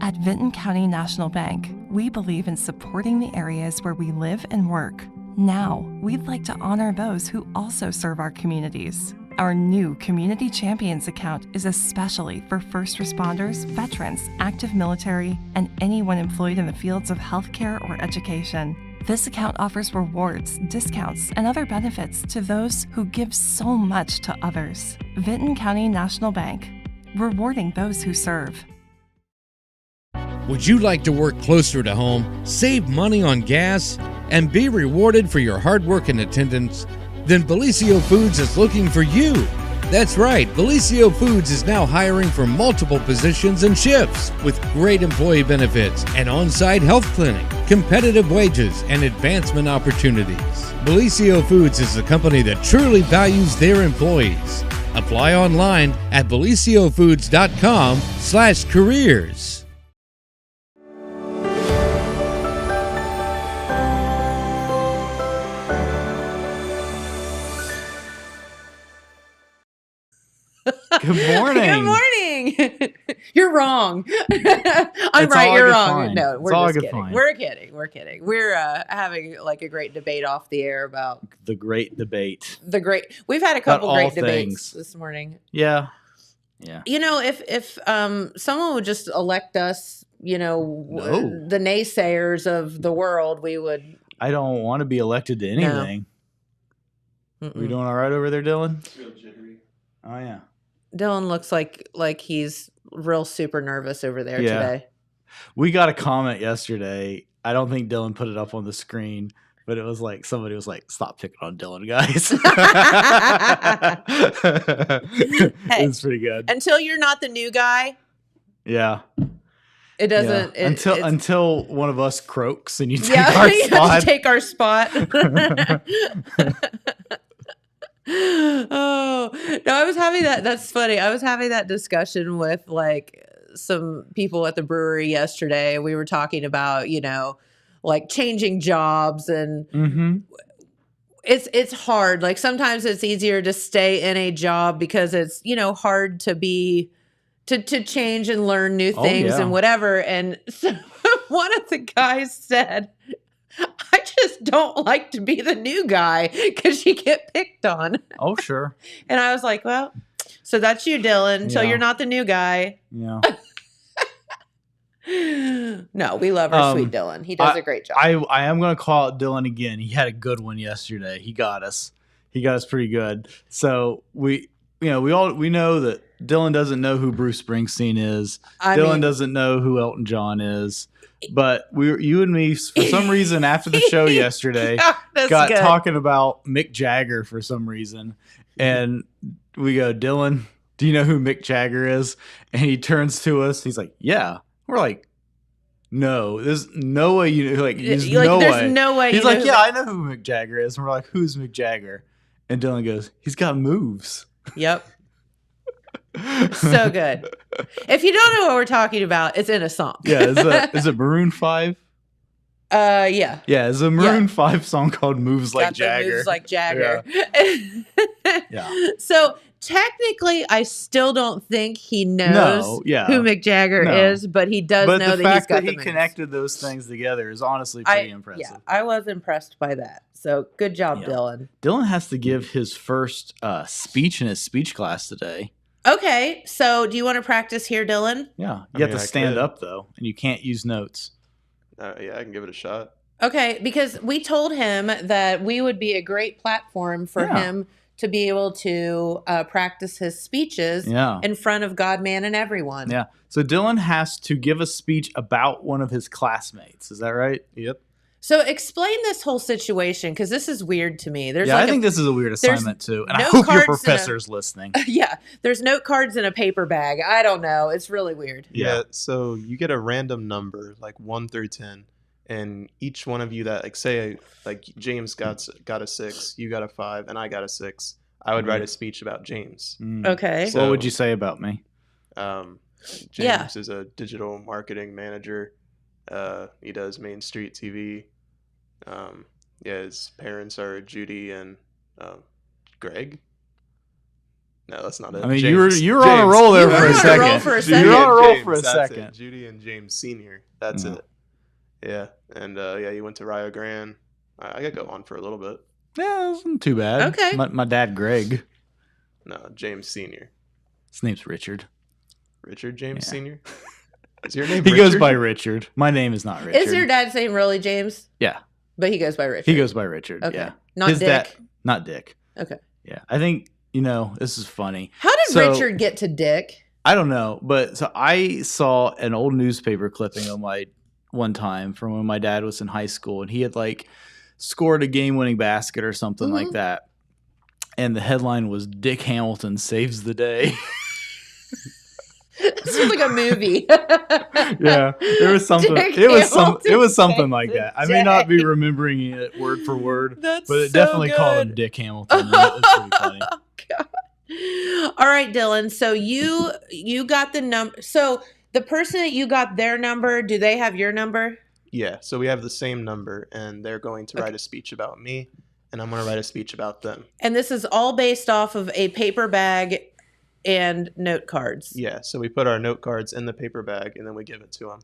At Vinton County National Bank, we believe in supporting the areas where we live and work. Now, we'd like to honor those who also serve our communities. Our new Community Champions account is especially for first responders, veterans, active military, and anyone employed in the fields of healthcare or education. This account offers rewards, discounts, and other benefits to those who give so much to others. Vinton County National Bank, rewarding those who serve. Would you like to work closer to home, save money on gas, and be rewarded for your hard work and attendance? Then Bellisio Foods is looking for you. That's right, Bellisio Foods is now hiring for multiple positions and shifts with great employee benefits, an on-site health clinic, competitive wages, and advancement opportunities. Bellisio Foods is a company that truly values their employees. Apply online at belisiofoods.com/careers. Good morning. Good morning. You're wrong. I'm It's right. all You're good wrong. fine. No, It's we're all just good kidding. fine. We're kidding. We're kidding. We're having like a great debate off the air about The great debate. the great. We've had a couple all great debates things. this morning. Yeah. You know, if someone would just elect us, you know, No. the naysayers of the world, we would. I don't want to be elected to anything. Mm-mm. We doing all right over there, Dylan? Oh, yeah. Dylan looks like he's real super nervous over there Yeah. today. We got a comment yesterday. I don't think Dylan put it up on the screen, but it was like somebody was like, "Stop picking on Dylan, guys." Hey, It's pretty good. Until you're not the new guy, Yeah. it doesn't. Yeah. It's Until one of us croaks and you take yeah, our you have spot. to take our spot. Oh no, I was having that. That's funny. I was having that discussion with like some people at the brewery yesterday. We were talking about, you know, like changing jobs, and Mm-hmm. it's hard. Like sometimes it's easier to stay in a job because it's, you know, hard to be to change and learn new Oh, things yeah. and whatever. And so one of the guys said, I just don't like to be the new guy because you get picked on. Oh, sure. And I was like, well, so that's you, Dylan. So Yeah. you're not the new guy. Yeah. No, we love our sweet Dylan. He does a great job. I am going to call out Dylan again. He had a good one yesterday. He got us. He got us pretty good. So we know that Dylan doesn't know who Bruce Springsteen is. Dylan doesn't know who Elton John is. But you and me, for some reason, after the show yesterday, got good. talking about Mick Jagger for some reason. And we go, "Dylan, do you know who Mick Jagger is?" And he turns to us. He's like, "Yeah." We're like, "No, there's no way you know." Like, there's no way. He's like, "Yeah, I know who Mick Jagger is." And we're like, "Who's Mick Jagger?" And Dylan goes, "He's got moves." Yep. So good. If you don't know what we're talking about, it's in a song. Yeah, is it Maroon 5? Yeah. Yeah, it's a Maroon 5 song called Moves Like Got the Jagger. moves like Jagger. Yeah. So technically, I still don't think he knows who Mick Jagger is, but he does know that he's got the fact that he moves. connected those things together is honestly pretty impressive. Yeah, I was impressed by that. So good job, Yeah. Dylan. Dylan has to give his first speech in his speech class today. Okay, so do you want to practice here, Dylan? Yeah, you have to stand up though, and you can't use notes. Yeah, I can give it a shot. Okay, because we told him that we would be a great platform for him to be able to practice his speeches in front of God, man, and everyone. Yeah. So Dylan has to give a speech about one of his classmates. Is that right? Yep. So explain this whole situation, because this is weird to me. There's I think this is a weird assignment too, and I no hope your cards professor's listening. Yeah, there's note cards in a paper bag. I don't know. It's really weird. Yeah. So you get a random number, like 1 through 10, and each one of you that, like, say, like James got a 6, you got a 5, and I got a 6. I would write a speech about James. Okay. So what would you say about me? James is a digital marketing manager. He does Main Street TV. His parents are Judy and Greg. No, that's not it. I mean, James. you were on a James. roll there You for were a on a second. roll for a second. You were on a roll James, for a that's second. it. Judy and James Senior. That's Yeah. it. Yeah, and he went to Rio Grande. I could go on for a little bit. Yeah, it wasn't too bad. Okay. My dad, Greg. No, James Senior. His name's Richard. Richard James Yeah. Senior. Is your name? He Richard? goes by Richard. My name is not Richard. Is your dad's name really James? Yeah, But he goes by Richard. he goes by Richard. Okay. Yeah, Not His Dick. dad- not Dick. Okay. Yeah, I think this is funny. How did So- Richard get to Dick? I don't know, but so I saw an old newspaper clipping of one time from when my dad was in high school, and he had scored a game-winning basket or something like that, and the headline was "Dick Hamilton saves the day." This is like a movie. Yeah, there was something. Dick It was Hamilton something saves like the that. I may not be day. remembering it word for word, That's but it so definitely called him good. Dick Hamilton. And it's pretty funny. Oh, God. All right, Dylan. So you got the number. So the person that you got their number, do they have your number? Yeah, so we have the same number, and they're going to write a speech about me, and I'm going to write a speech about them. And this is all based off of a paper bag and note cards. Yeah, so we put our note cards in the paper bag, and then we give it to him.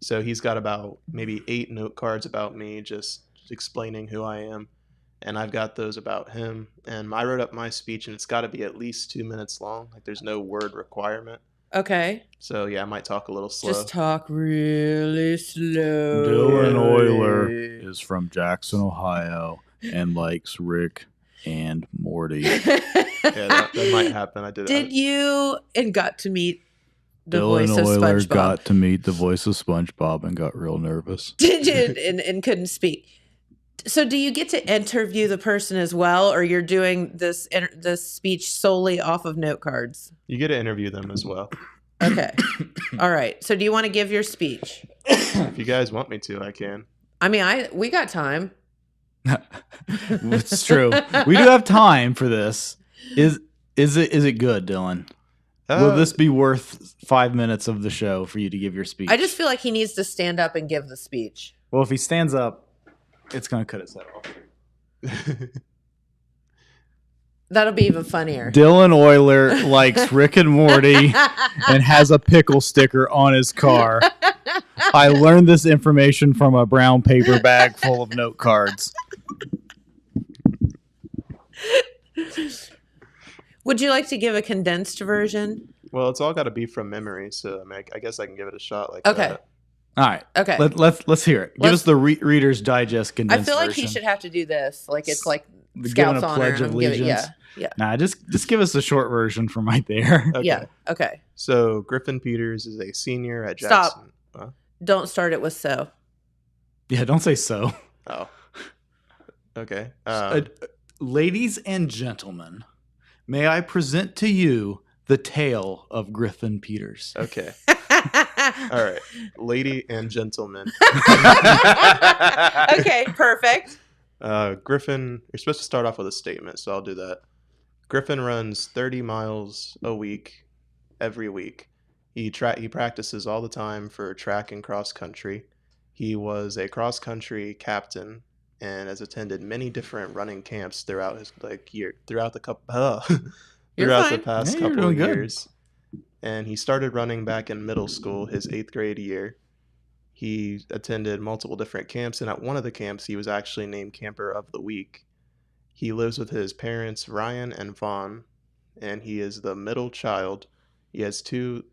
So he's got about maybe 8 note cards about me, just explaining who I am. And I've got those about him. And I wrote up my speech, and it's got to be at least 2 minutes long. There's no word requirement. Okay. So, yeah, I might talk a little slow. Just talk really slow. Dylan Euler is from Jackson, Ohio, and likes Rick and Morty. Yeah, that might happen. I did Did you and got to meet the Dylan voice of Euler SpongeBob? got to meet the voice of SpongeBob and got real nervous. Did you and couldn't speak? So do you get to interview the person as well, or you're doing this speech solely off of note cards? You get to interview them as well. Okay. All right. So do you want to give your speech? If you guys want me to, I can. I mean, we got time. It's true. We do have time for this. Is it good, Dylan? Will this be worth 5 minutes of the show for you to give your speech? I just feel like he needs to stand up and give the speech. Well, if he stands up, it's going to cut his head off. That'll be even funnier. Dylan Euler likes Rick and Morty and has a pickle sticker on his car. I learned this information from a brown paper bag full of note cards. Would you like to give a condensed version? Well, it's all got to be from memory, so I mean, I guess I can give it a shot like Okay. that. All right. Okay. Let's hear it. Give Let's- us the Reader's Digest I condensed feel like version. he should have to do this. Like it's like Giving Scouts a honor. pledge of I'm giving- allegiance. yeah. Nah, just give us the short version from right there. Okay. Yeah. Okay. So Griffin Peters is a senior at Stop. Jackson. Huh? Don't start it with so. Yeah, don't say so. Oh. Okay. Ladies and gentlemen, may I present to you the tale of Griffin Peters. Okay. All right. Lady and gentlemen. Okay, perfect. Griffin, you're supposed to start off with a statement, so I'll do that. Griffin runs 30 miles a week, every week. He practices all the time for track and cross country. He was a cross country captain and has attended many different running camps throughout his throughout the fine. past Yeah, you're couple doing of good. years. And he started running back in middle school, his 8th grade year. He attended multiple different camps, and at one of the camps, he was actually named Camper of the Week. He lives with his parents, Ryan and Vaughn, and he is the middle child. He has two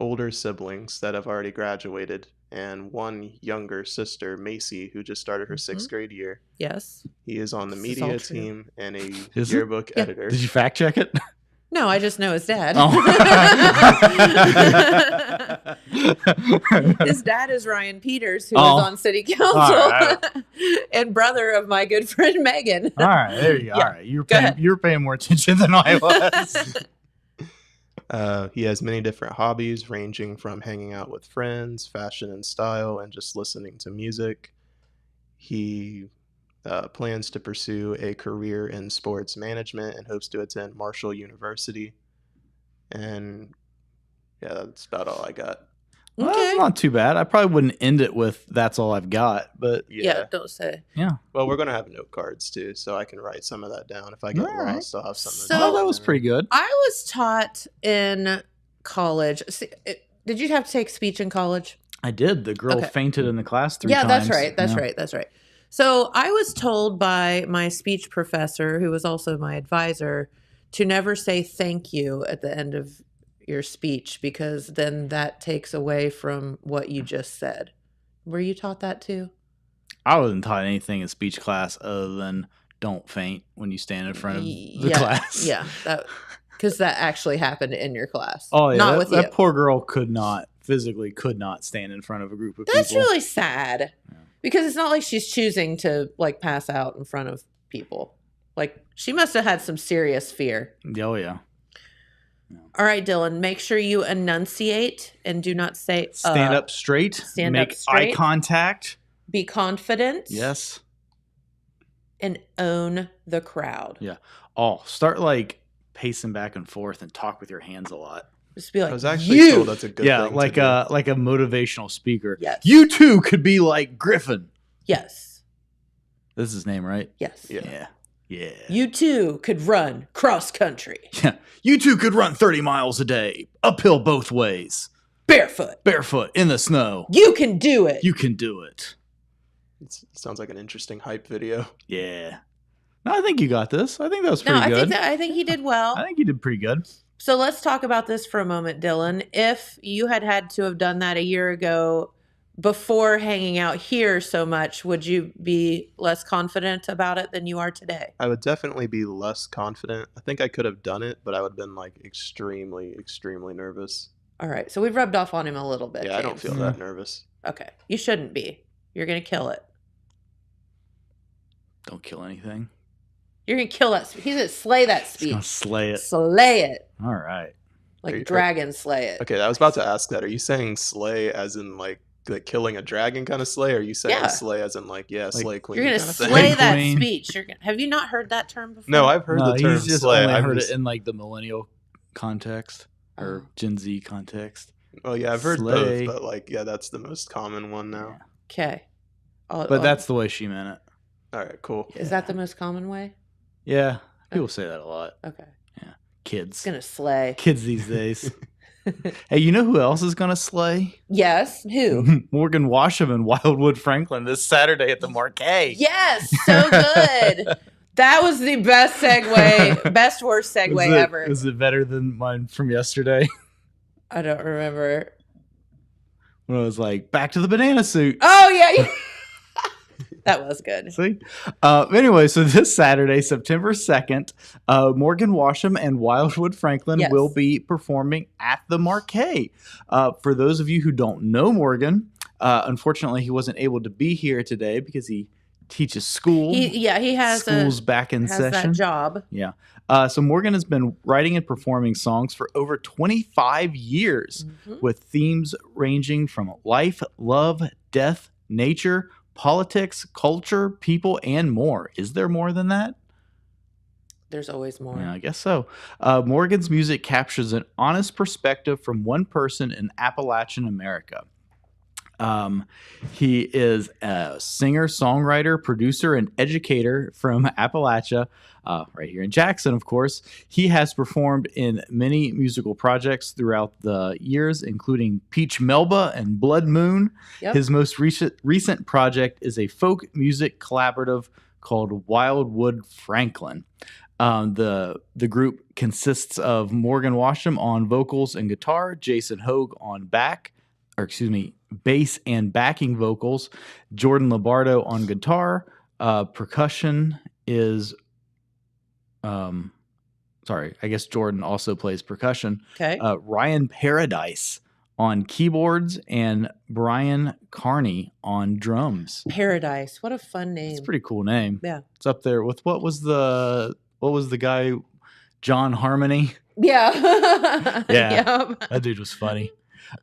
older siblings that have already graduated, and one younger sister, Macy, who just started her 6th grade year. Yes. He is on the This is all media true. team and a Is it? yearbook Yeah. editor. Did you fact check it? No, I just know his dad. Oh. His dad is Ryan Peters, who Oh. is on city council All right. and brother of my good friend Megan. All right, there you go. Yeah. All right, Go ahead. you're paying more attention than I was. He has many different hobbies, ranging from hanging out with friends, fashion and style, and just listening to music. He plans to pursue a career in sports management and hopes to attend Marshall University. And yeah, that's about all I got. Well, Okay. that's not too bad. I probably wouldn't end it with "That's all I've got," but Yeah, don't say. yeah. Well, we're gonna have note cards too, so I can write some of that down. If I get All right. lost, I'll have something. So- Well, that was pretty good. I was taught in college. Did you have to take speech in college? I did. The girl Okay. fainted in the class 3 Yeah, times. that's right. That's Yeah. right. That's right. So I was told by my speech professor, who was also my advisor, to never say thank you at the end of your speech because then that takes away from what you just said. Were you taught that too? I wasn't taught anything in speech class other than don't faint when you stand in front of the Yeah, class. Yeah, because that actually happened in your class. Oh, yeah. Not with that you. poor girl could not stand in front of a group of That's people. really sad because it's not like she's choosing to like pass out in front of people. Like she must have had some serious fear. Oh, yeah. All right, Dylan, make sure you enunciate and do not say Stand up straight. stand make up straight. eye contact. Be confident. Yes. And own the crowd. Yeah. Oh, start like pacing back and forth and talk with your hands a lot. Just be I like, was actually you. told that's a good Yeah, thing. like to do. a motivational speaker. Yes. You too could be like Griffin. Yes. This is his name, right? Yes. Yeah. Yeah. You too could run cross country Yeah. You two could run 30 miles a day, uphill both ways, barefoot. barefoot in the snow. You can do it. You can do it. It sounds like an interesting hype video. Yeah. No, I think you got this. I think that was No, pretty good. I think he did well. I think you did pretty good. So let's talk about this for a moment, Dylan. If you had to have done that a year ago before hanging out here so much, would you be less confident about it than you are today? I would definitely be less confident. I think I could have done it, but I would have been like extremely, extremely nervous. All right. So we've rubbed off on him a little bit. Yeah, I don't James. feel that nervous. Okay. You shouldn't be. You're going to kill it. Don't kill anything. You're going to kill that. He's going to slay that It's gonna speech. slay it. Slay it. All right. Like Are you- dragon slay it. Okay, I was about to ask that. Are you saying slay as in like killing a dragon kind of slay? Or are you saying Yeah. slay as in like, slay queen? You're going to kind of thing? slay that Queen. speech. Have you not heard that term before? No, I've heard No, the term he's just slay. only I've heard just- it in like the millennial context or Oh. Gen Z context. Oh yeah, I've heard Slay. both, but like that's the most common one now. Okay. But that's the way she meant it. All right, cool. Is that the most common way? Yeah. People say that a lot. Okay. Kids. It's going to slay. Kids these days. Hey, you know who else is going to slay? Yes. Who? Morgan Washam and Wildwood Franklin this Saturday at the Markay. Yes. So good. That was the best segue, best worst segue ever. Is it better than mine from yesterday? I don't remember. When I was like, back to the banana suit. Oh, yeah. That was good. See? Anyway, so this Saturday, September 2nd, Morgan Washam and Wildwood Franklin Yes. will be performing at the Markay. For those of you who don't know Morgan, unfortunately, he wasn't able to be here today because he teaches school. He has School's back in has session. that job. Yeah. So Morgan has been writing and performing songs for over 25 years Mhm. with themes ranging from life, love, death, nature, politics, culture, people, and more. Is there more than that? There's always more. Yeah, I guess so. Morgan's music captures an honest perspective from one person in Appalachian America. He is a singer, songwriter, producer, and educator from Appalachia, right here in Jackson, of course. He has performed in many musical projects throughout the years, including Peach Melba and Blood Moon. Yep. His most recent project is a folk music collaborative called Wildwood Franklin. The group consists of Morgan Washam on vocals and guitar, Jason Hogue on bass and backing vocals, Jordan Lombardo on guitar, percussion is I guess Jordan also plays percussion. Okay. Ryan Paradise on keyboards and Brian Carney on drums. Paradise. What a fun name. It's a pretty cool name. Yeah. It's up there with what was the guy, John Harmony? Yeah. Yeah. Yep. That dude was funny.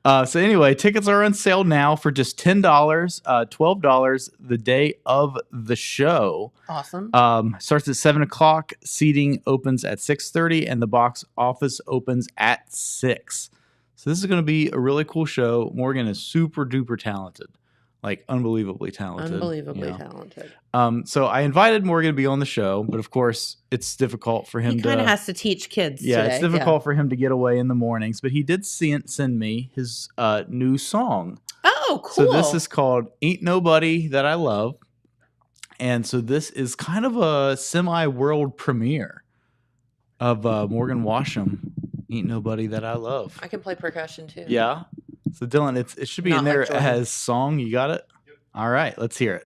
So anyway, tickets are on sale now for just $10, $12 the day of the show. Awesome. Starts at 7:00. Seating opens at 6:30, and the box office opens at 6. So this is going to be a really cool show. Morgan is super duper talented, like unbelievably talented. Unbelievably talented. So I invited Morgan to be on the show, but of course it's difficult for him He kind of has to teach kids today. it's difficult for him to get away in the mornings, but he did send me his new song. Oh, cool. So this is called Ain't Nobody That I Love. And so this is kind of a semi-world premiere of Morgan Washam, Ain't Nobody That I Love. I can play percussion too. Yeah. So Dylan, it should be Not in there like Jordan. as song. You got it? Yep. All right, let's hear it.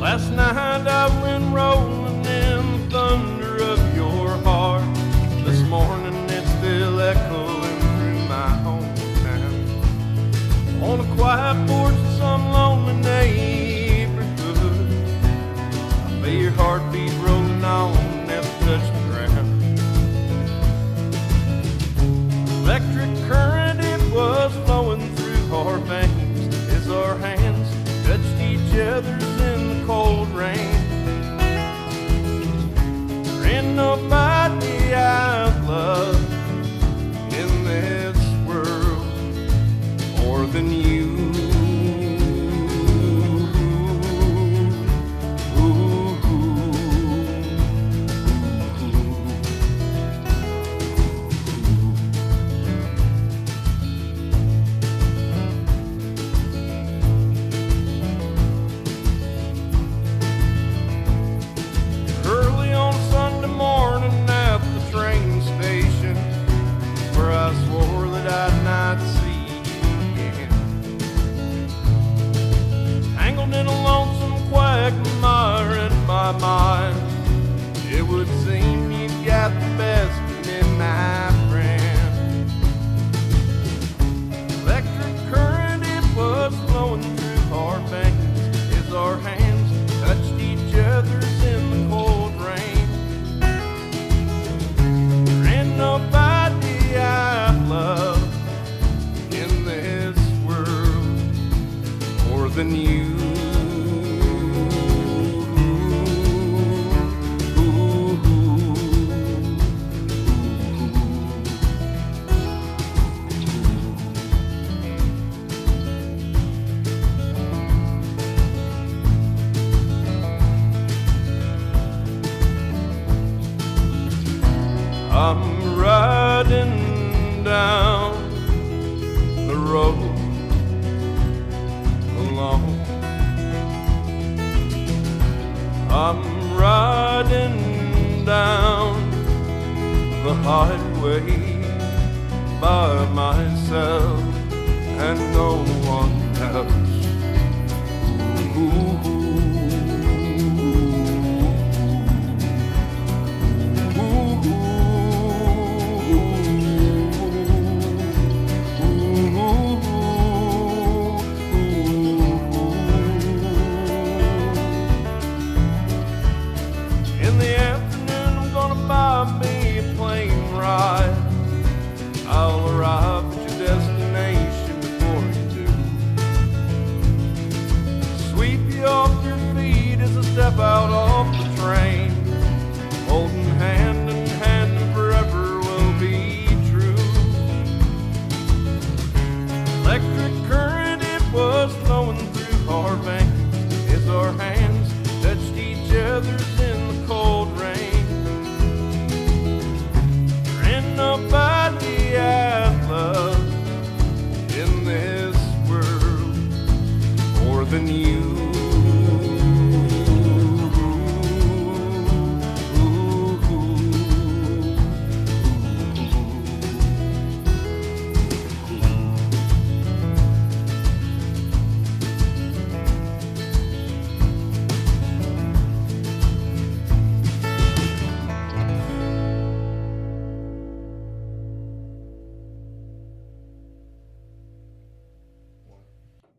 Last night I went rolling in the thunder of your heart. This morning it's still echoing through my hometown. On a quiet porch in some lonely neighborhood, I feel your heartbeat rolling on, never touched the ground. Electric current, it was flowing through our veins as our hands touched each other's in the cold rain. There ain't nobody I've loved in this world more than you. Early on Sunday morning at the train station, where I swore that I'd not see you again. Tangled in a lonesome quagmire in my mind, it would seem you got the best of me, my friend. Electric current, it was flowing through our veins as our hands touched each other's in the cold rain. There ain't nobody I love in this world more than you. I'm riding down the road alone. I'm riding down the highway by myself and no one else. In the afternoon, I'm gonna buy me a plane ride. I'll arrive at your destination before you do. Sweep you off your feet as I step out off the train. Holding hand in hand and forever will be true. Electric current, it was flowing through our veins as our hands touched each other's in the cold rain. There ain't nobody I love in this world more than you.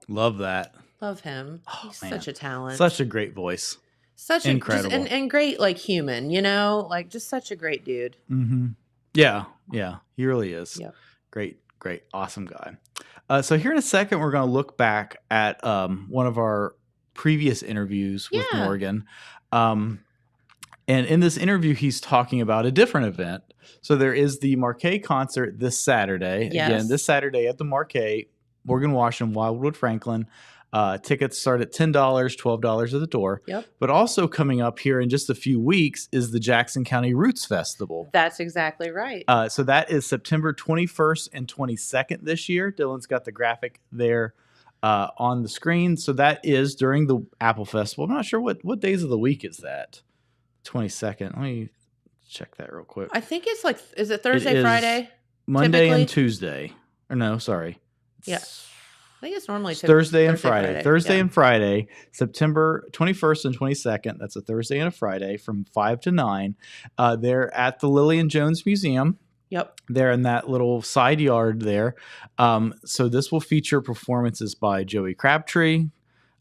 Love that. Love him. He's man. such a talent. Such a great voice. Such a Incredible. and great, like, human, you know, like, just such a great dude. Mm-hmm. Yeah, he really is. Yep. Great, awesome guy. So here in a second, we're going to look back at one of our previous interviews with Yeah. Morgan. And in this interview, he's talking about a different event. So there is the Markay concert this Saturday. Yes. Again, this Saturday at the Markay, Morgan, Washam, Wildwood, Franklin. Tickets start at $10, $12 at the door. Yep. But also coming up here in just a few weeks is the Jackson County Roots Festival. That's exactly right. So that is September 21st and 22nd this year. Dylan's got the graphic there on the screen. So that is during the Apple Festival. I'm not sure what days of the week is that. 22nd. Let me check that real quick. I think it's like, is it Thursday, is Friday? Monday typically? and Tuesday. Or no, sorry. Yeah. I think it's normally It's Thursday and Friday. Thursday Yeah. and Friday, September 21st and 22nd. That's a Thursday and a Friday from 5 to 9. They're at the Lillian Jones Museum. Yep. They're in that little side yard there. So this will feature performances by Joey Crabtree,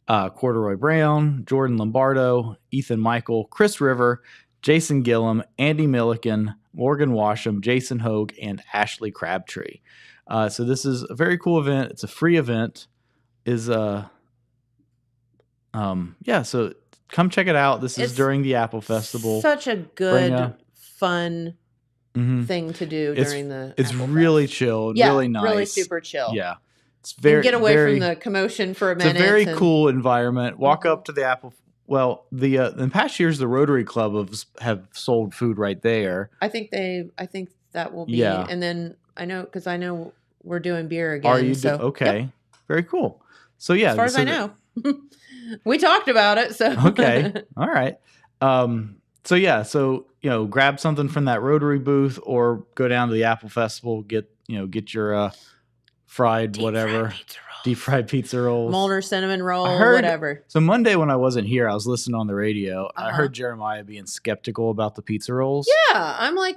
Corduroy Brown, Jordan Lombardo, Ethan Michael, Chris River, Jason Gillum, Andy Milliken, Morgan Washam, Jason Hogue, and Ashley Crabtree. So this is a very cool event. It's a free event. So come check it out. This is It's during the Apple Festival. Such a good, fun Mhm. thing to do It's- during the It's Apple really Fest. chill, Yeah, really nice, really super chill. Yeah, it's You very can get away very, from the commotion for a It's minute. a very and- cool environment. Walk Mhm. up to the Apple. Well, in past years, the Rotary Club have sold food right there. I think that will be. Yeah. And then I know we're doing beer again. Are you so, okay? yep, Very cool. So yeah, as far as so I know, we talked about it. So Okay. All right. So grab something from that Rotary booth or go down to the Apple Festival, get your fried deep fried pizza rolls. Molnar cinnamon roll, I heard- whatever. So Monday when I wasn't here, I was listening on the radio. I Uh-huh. heard Jeremiah being skeptical about the pizza rolls. Yeah, I'm like,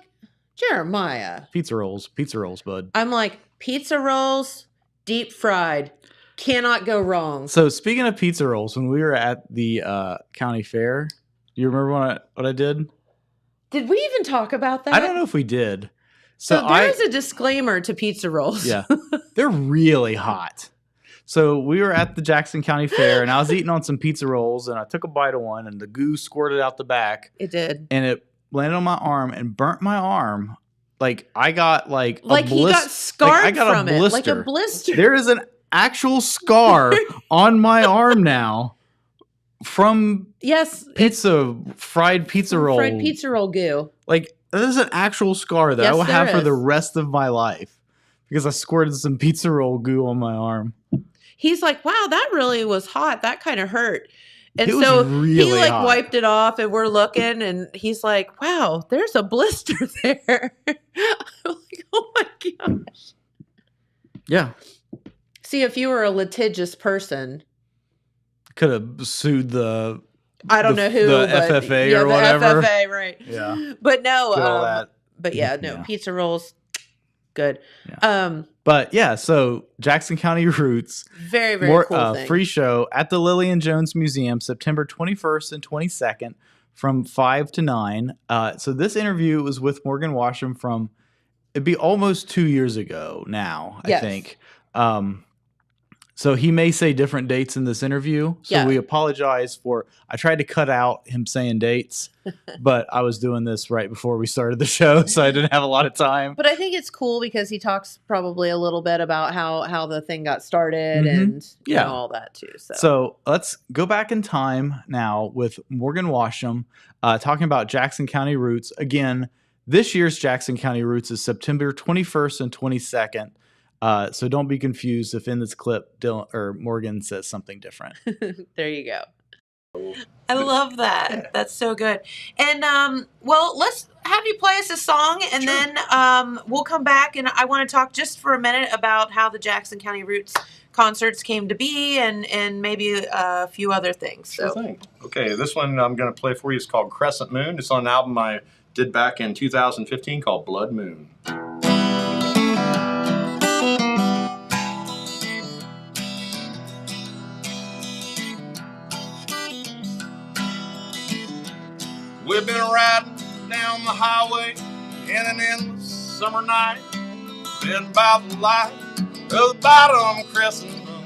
Jeremiah. Pizza rolls, bud. I'm like, pizza rolls, deep fried, cannot go wrong. So speaking of pizza rolls, when we were at the county fair, you remember what I did? Did we even talk about that? I don't know if we did. So there is a disclaimer to pizza rolls. Yeah, they're really hot. So we were at the Jackson County Fair, and I was eating on some pizza rolls, and I took a bite of one, and the goo squirted out the back, It did. and it landed on my arm and burnt my arm. Like I got Like he got scarred I got from a it. Like a blister. blister. There is an actual scar on my arm now from Yes. fried pizza roll. Fried pizza roll goo. Like there's an actual scar that I Yes, will have there for the is. rest of my life because I squirted some pizza roll goo on my arm. He's like, wow, that really was hot. That kind of hurt. And It was so he really like hot. wiped it off and we're looking and he's like, wow, there's a blister there. I'm like, oh my gosh. Yeah, See, if you were a litigious person, could have sued the I don't know who, the but FFA yeah, or whatever. The FFA, right. Yeah. But no, Did all that. but yeah, no, Yeah. pizza rolls, good. Yeah. But yeah, so Jackson County Roots, Very, very cool thing. free show at the Lillian Jones Museum, September 21st and 22nd from 5 to 9. So this interview was with Morgan Washam from, it'd be almost 2 years ago now, I Yes. think. So he may say different dates in this interview. So Yeah. we apologize I tried to cut out him saying dates, but I was doing this right before we started the show, so I didn't have a lot of time. But I think it's cool because he talks probably a little bit about how the thing got started Mhm. and you Yeah. know, all that too. So let's go back in time now with Morgan Washam talking about Jackson County Roots. Again, this year's Jackson County Roots is September 21st and 22nd. So don't be confused if in this clip Dylan or Morgan says something different. there you go. I love that. That's so good. And well, let's have you play us a song and then we'll come back and I want to talk just for a minute about how the Jackson County Roots concerts came to be and maybe a few other things. Sure So thing. Okay, this one I'm going to play for you is called Crescent Moon. It's on an album I did back in 2015 called Blood Moon. We've been riding down the highway in an endless summer night, lit by the light of the bottom crescent moon.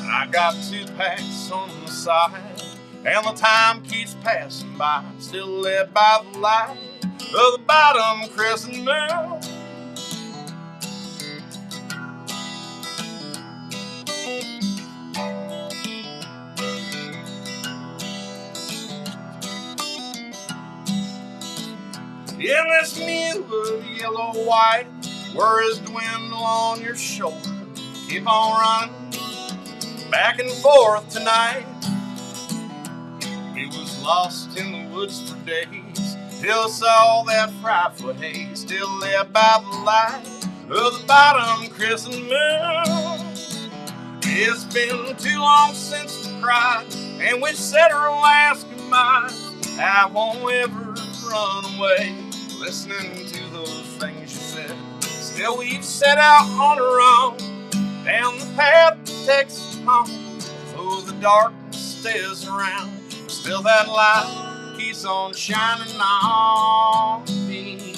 I got 2 packs on the side, and the time keeps passing by, still lit by the light of the bottom crescent moon. In this mule of yellow white, worries dwindle on your shoulder. Keep on running back and forth tonight. We was lost in the woods for days, till saw that frightful haze, still lit by the light of the bottom crescent moon. It's been too long since we cried, and we said our last goodbye. I won't ever run away, listening to those things you said. Still we've set out on our own, down the path that takes us home. Though the darkness stays around, still that light keeps on shining on me.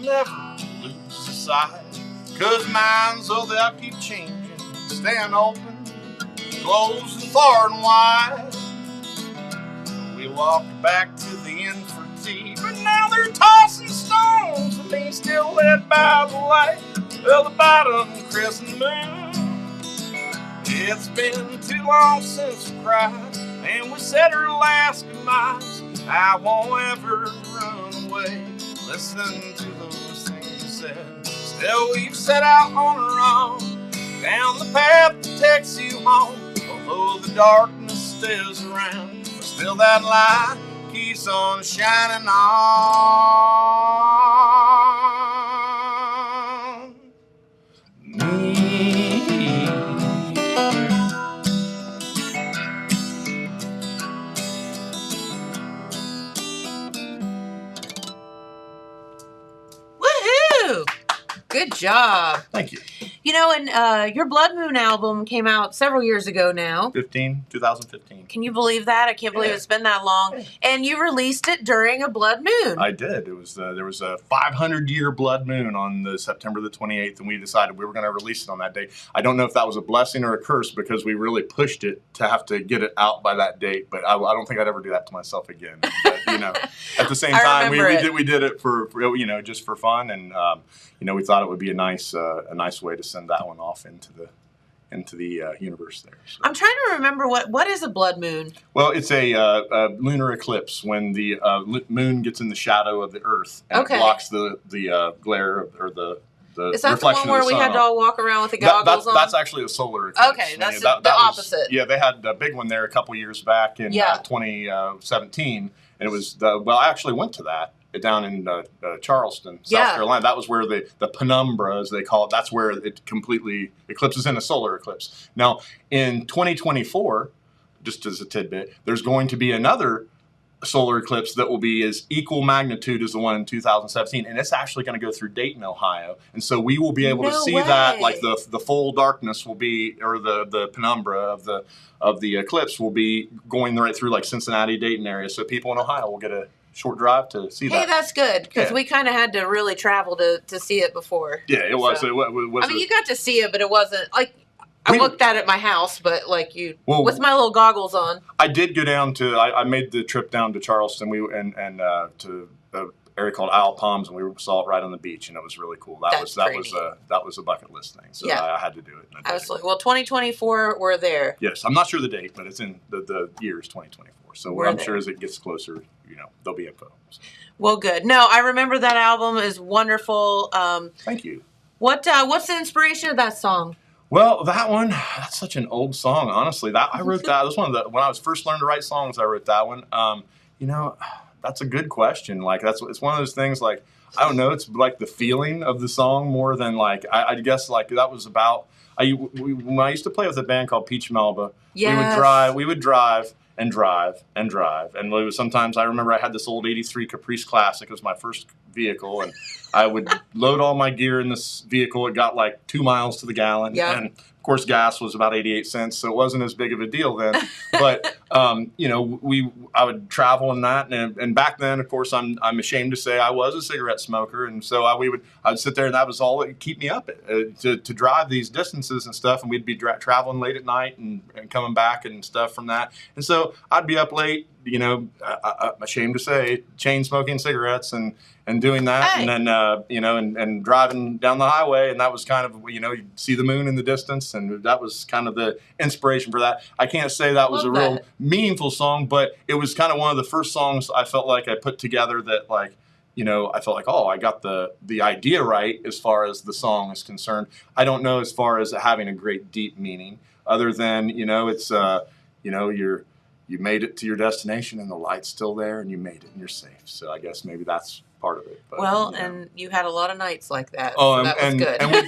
Never lose the sight, 'cause minds, oh, they'll keep changing, staying open, closed and far and wide. We walked back to the inn for tea, but now they're tossing stones and me, still lit by the light of the bottom crescent moon. It's been too long since we cried, and we said our last goodbyes. I won't ever run away, listening to those things you said. Still we've set out on our own, down the path that takes you home. Although the darkness stays around, still that light keeps on shining on me. Good job. Thank you. You know, and your Blood Moon album came out several years ago now. 2015. Can you believe that? I can't believe it's been that long. And you released it during a blood moon. I did. It was there was a 500-year blood moon on the September the 28th, and we decided we were going to release it on that day. I don't know if that was a blessing or a curse, because we really pushed it to have to get it out by that date. But I don't think I'd ever do that to myself again. But, you know, at the same time, we did it for you know, just for fun, and you know, we thought it would be a nice way to send that one off into the universe there. So. I'm trying to remember what is a blood moon. Well, it's a lunar eclipse when the moon gets in the shadow of the Earth and it blocks the glare or the is that reflection the one where of the we sun had to all walk around with the goggles on? That's actually a solar eclipse. Okay, that's the opposite. Yeah, they had a big one there a couple years back in 2017, and it was I actually went to that down in Charleston, South Carolina. That was where the penumbra, as they call it, that's where it completely eclipses in a solar eclipse. Now, in 2024, just as a tidbit, there's going to be another solar eclipse that will be as equal magnitude as the one in 2017, and it's actually going to go through Dayton, Ohio, and so we will be able to see that, like the full darkness will be, or the penumbra of the eclipse will be going right through like Cincinnati, Dayton area, so people in Ohio will get a short drive to see that. Hey, that's good, because we kind of had to really travel to see it before. Yeah, it was. So. It was. I mean, you got to see it, but it wasn't like I looked at it at my house, but like with my little goggles on. I did go down to. I made the trip down to Charleston. To area called Isle Palms, and we saw it right on the beach, and it was really cool. That was a bucket list thing. So Yeah. I had to do it. And I did. Absolutely. Well, 2024, we're there. Yes, I'm not sure the date, but it's in the year is 2024. So We're I'm there. sure as it gets closer, there'll be info. So, Well, good. No, I remember that album is wonderful. thank you. What's the inspiration of that song? Well, that's such an old song, honestly. I wrote that. It was when I was first learning to write songs, I wrote that one. That's a good question. Like, it's one of those things, like, I don't know, it's like the feeling of the song more than, like, I guess, like, that was about, when I used to play with a band called Peach Melba, Yes. we would drive and drive and drive. And it was sometimes, I remember I had this old 83 Caprice Classic. It was my first vehicle, and I would load all my gear in this vehicle. It got like 2 miles to the gallon. Yeah. And of course, gas was about 88 cents, so it wasn't as big of a deal then. But I would travel in that, and back then, of course, I'm ashamed to say I was a cigarette smoker, and so I would sit there, and that was all that would keep me up to drive these distances and stuff, and we'd be traveling late at night and coming back and stuff from that, and so I'd be up late, I'm ashamed to say, chain smoking cigarettes and doing that, Hey. and then and driving down the highway, and that was kind of you'd see the moon in the distance, and that was kind of the inspiration for that. I can't say that was Love a real that. meaningful song, but it was kind of one of the first songs I felt like I put together that, like, I felt like, oh, I got the idea right as far as the song is concerned. I don't know as far as having a great deep meaning, other than it's you made it to your destination and the light's still there and you made it and you're safe. So I guess maybe that's part of it. But, Well, and you had a lot of nights like that. Oh, so that was good. and we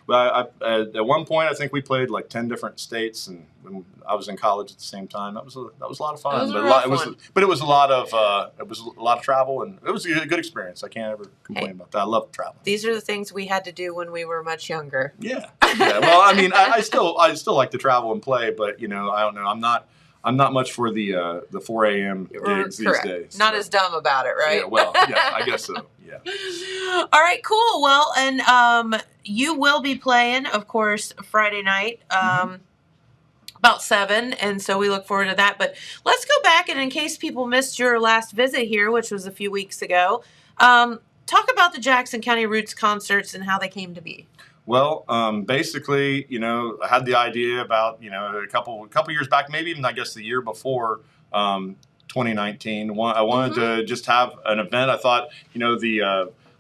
did. At one point, I think we played like 10 different states, and when I was in college at the same time. That was a lot of fun. It was a but real fun. it was a lot of travel, and it was a good experience. I can't ever complain about that. I love traveling. These are the things we had to do when we were much younger. Yeah. Well, I mean, I still like to travel and play, but I don't know. I'm not much for the 4 a.m. gigs these Correct. days. Not so. as dumb about it, right? Yeah, well, yeah, I guess so. Yeah. All right, cool. Well, and you will be playing, of course, Friday night, about 7, and so we look forward to that. But let's go back, and in case people missed your last visit here, which was a few weeks ago, talk about the Jackson County Roots concerts and how they came to be. Well, basically, I had the idea about, a couple years back, maybe even I guess the year before 2019. I wanted to just have an event. I thought,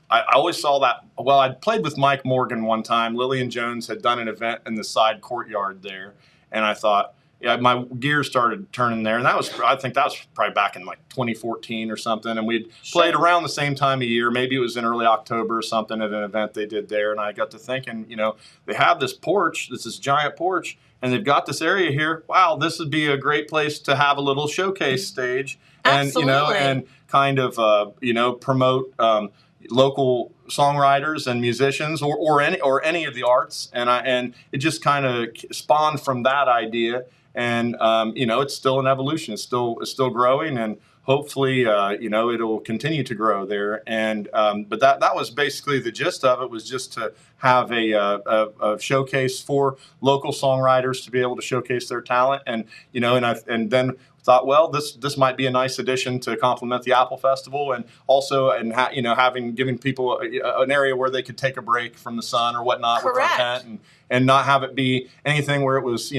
I always saw that. Well, I'd played with Mike Morgan one time. Lillian Jones had done an event in the side courtyard there, and I thought, yeah, my gears started turning there, and I think that was probably back in like 2014 or something, and we'd played around the same time of year. Maybe it was in early October or something at an event they did there, and I got to thinking, they have this porch, this giant porch, and they've got this area here. Wow, this would be a great place to have a little showcase stage, and Absolutely. And kind of promote local songwriters and musicians or any of the arts, and it just kind of spawned from that idea. And it's still an evolution. It's still growing, and hopefully, it'll continue to grow there. And but that was basically the gist of it, was just to have a showcase for local songwriters to be able to showcase their talent. And and then thought, well, this might be a nice addition to complement the Apple Festival, and also giving people an area where they could take a break from the sun or whatnot. Correct. With their tent, and not have it be anything where it was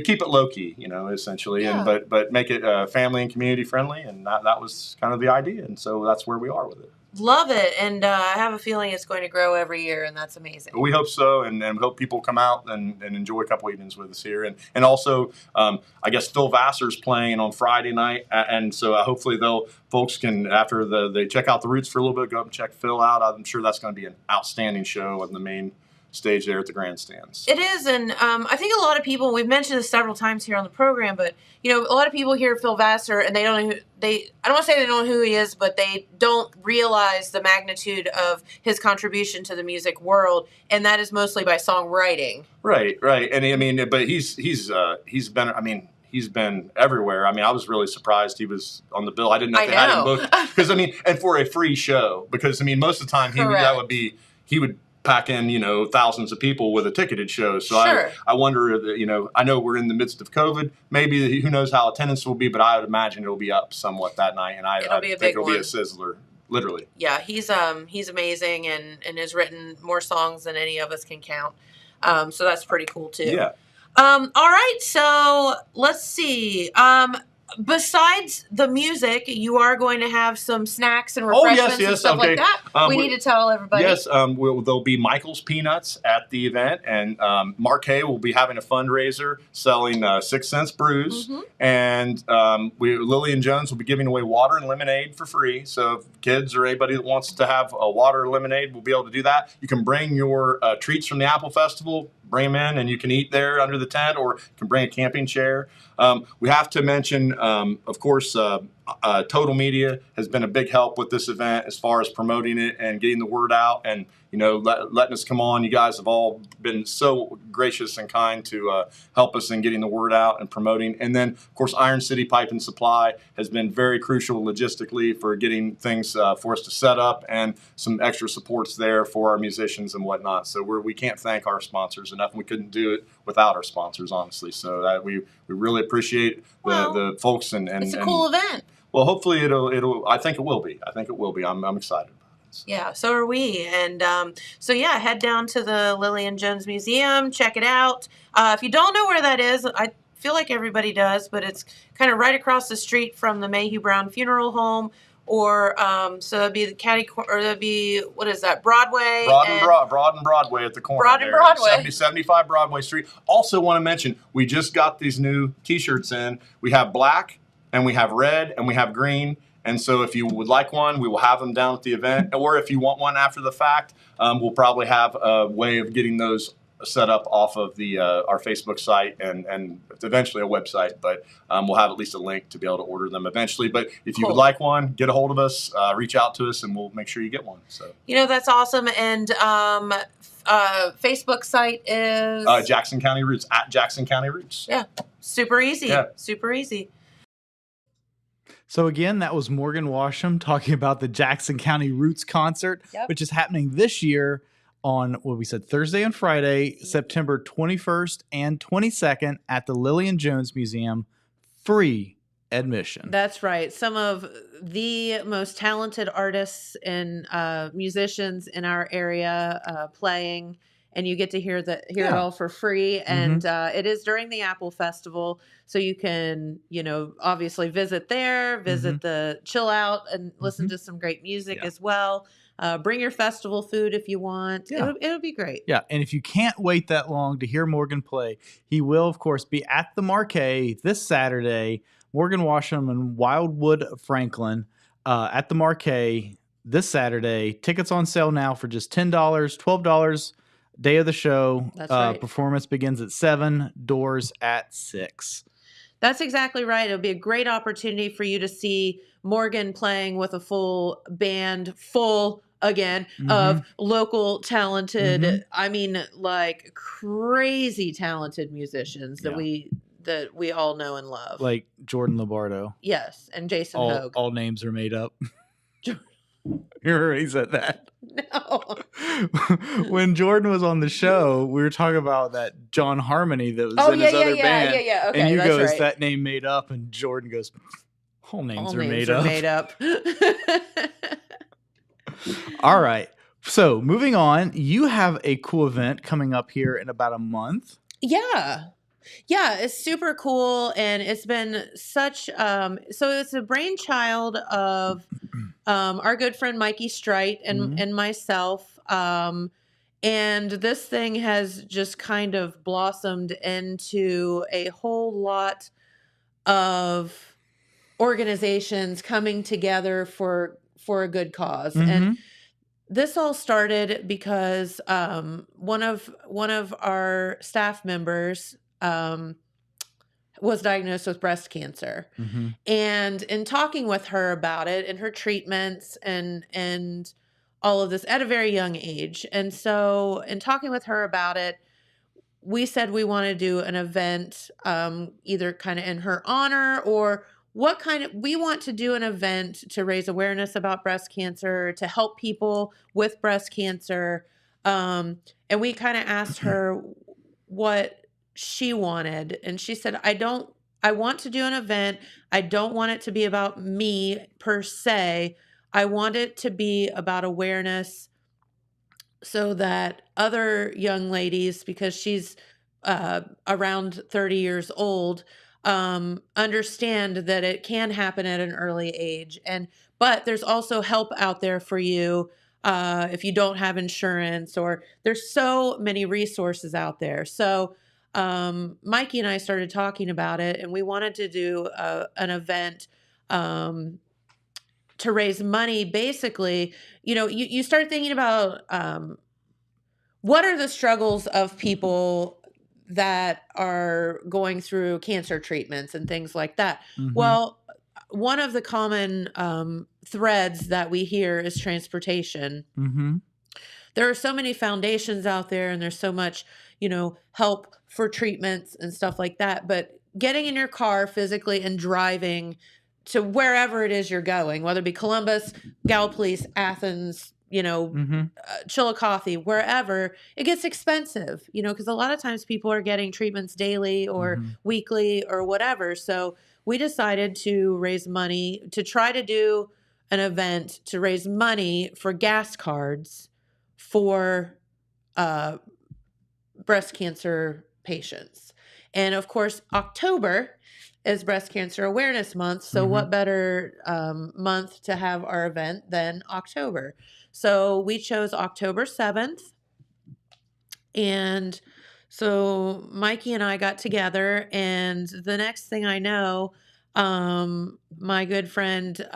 keep it low key, essentially, Yeah. and but make it family and community friendly, and that was kind of the idea, and so that's where we are with it. Love it, and I have a feeling it's going to grow every year, and that's amazing. But we hope so, and hope people come out and enjoy a couple evenings with us here, and also I guess Phil Vassar's playing on Friday night, and so hopefully folks can, after they check out the Roots for a little bit, go up and check Phil out. I'm sure that's going to be an outstanding show on the main stage there at the grandstands. It is, and I think a lot of people, we've mentioned this several times here on the program, but a lot of people hear Phil Vassar and they don't know I don't want to say they don't know who he is, but they don't realize the magnitude of his contribution to the music world, and that is mostly by songwriting. Right, and but he's been everywhere. I was really surprised he was on the bill. I didn't know if they had him booked, because and for a free show, because most of the time he would pack in, thousands of people with a ticketed show. So Sure. I wonder, I know we're in the midst of COVID. Maybe who knows how attendance will be, but I would imagine it'll be up somewhat that night, and I It'll be a think big it'll one. be a sizzler literally. Yeah, he's amazing and has written more songs than any of us can count. So that's pretty cool too. Yeah. All right, so let's see. Besides the music, you are going to have some snacks and refreshments and stuff like that. We need to tell everybody. Yes, there'll be Michael's Peanuts at the event, and Markay will be having a fundraiser selling 6 cents brews, and Lily and Jones will be giving away water and lemonade for free. So if kids or anybody that wants to have a water or lemonade will be able to do that. You can bring your treats from the Apple Festival, bring them in, and you can eat there under the tent, or you can bring a camping chair. We have to mention, of course, Total Media has been a big help with this event as far as promoting it and getting the word out, and letting us come on. You guys have all been so gracious and kind to help us in getting the word out and promoting. And then, of course, Iron City Pipe and Supply has been very crucial logistically for getting things for us to set up, and some extra supports there for our musicians and whatnot. So we can't thank our sponsors enough, and we couldn't do it without our sponsors, honestly. So we really appreciate the folks, and it's a cool event. Well, hopefully it'll. I think it will be. I'm excited about it. So. Yeah, so are we. And so yeah, head down to the Lillian Jones Museum, check it out. If you don't know where that is, I feel like everybody does, but it's kind of right across the street from the Mayhew Brown Funeral Home, or so that'd be that'd be, what is that, Broadway? Broad and Broadway at the corner. Broad and Broadway. 75 Broadway Street. Also want to mention, we just got these new T-shirts in. We have black, and we have red, and we have green. And so if you would like one, we will have them down at the event. Or if you want one after the fact, we'll probably have a way of getting those set up off of our Facebook site and eventually a website. But we'll have at least a link to be able to order them eventually. But if you would like one, get a hold of us, reach out to us, and we'll make sure you get one. So that's awesome. And Facebook site is Jackson County Roots, at Jackson County Roots. Yeah, super easy. Yeah. Super easy. So again, that was Morgan Washam talking about the Jackson County Roots concert, which is happening this year on what we said Thursday and Friday, September 21st and 22nd at the Lillian Jones Museum. Free admission. That's right. Some of the most talented artists and musicians in our area playing, and you get to hear it all for free. And it is during the Apple Festival, so you can, obviously visit there, visit the chill out, and listen to some great music as well. Bring your festival food if you want. Yeah. It'll be great. Yeah, and if you can't wait that long to hear Morgan play, he will, of course, be at the Markay this Saturday. Morgan Washam and Wildwood Franklin at the Markay this Saturday. Tickets on sale now for just $10, $12 day of the show. That's right. Performance begins at 7, doors at 6. That's exactly right. It'll be a great opportunity for you to see Morgan playing with a full band, of local talented, like crazy talented musicians that we all know and love. Like Jordan Lombardo. Yes, and Jason Hogue. All names are made up. You already said that. No. When Jordan was on the show, we were talking about that John Harmony that was in his other band. Okay, and you that's go, is right. that name made up? And Jordan goes, all names are made up. All right. So moving on, you have a cool event coming up here in about a month. Yeah, it's super cool, and it's been such. So it's a brainchild of our good friend Mikey Strite and myself. And this thing has just kind of blossomed into a whole lot of organizations coming together for a good cause. And this all started because one of our staff members was diagnosed with breast cancer. And in talking with her about it and her treatments and all of this at a very young age. And so in talking with her about it, we said we want to do an event either kind of in her honor, or we want to do an event to raise awareness about breast cancer, to help people with breast cancer. And we kind of asked her what she wanted. And she said, I want to do an event. I don't want it to be about me per se. I want it to be about awareness so that other young ladies, because she's around 30 years old, understand that it can happen at an early age. But there's also help out there for you if you don't have insurance, or there's so many resources out there. So Mikey and I started talking about it, and we wanted to do an event to raise money. Basically, you start thinking about what are the struggles of people that are going through cancer treatments and things like that. Mhm. Well, one of the common threads that we hear is transportation. Mm-hmm. There are so many foundations out there, and there's so much, help for treatments and stuff like that. But getting in your car physically and driving to wherever it is you're going, whether it be Columbus, Gallipolis, Athens, Mm-hmm. Chillicothe, wherever, it gets expensive, because a lot of times people are getting treatments daily or Mhm. weekly or whatever. So we decided to raise money to try to do an event to raise money for gas cards for breast cancer patients. And of course, October is Breast Cancer Awareness Month. So Mhm. what better month to have our event than October? So we chose October 7th. And so Mikey and I got together, and the next thing I know, my good friend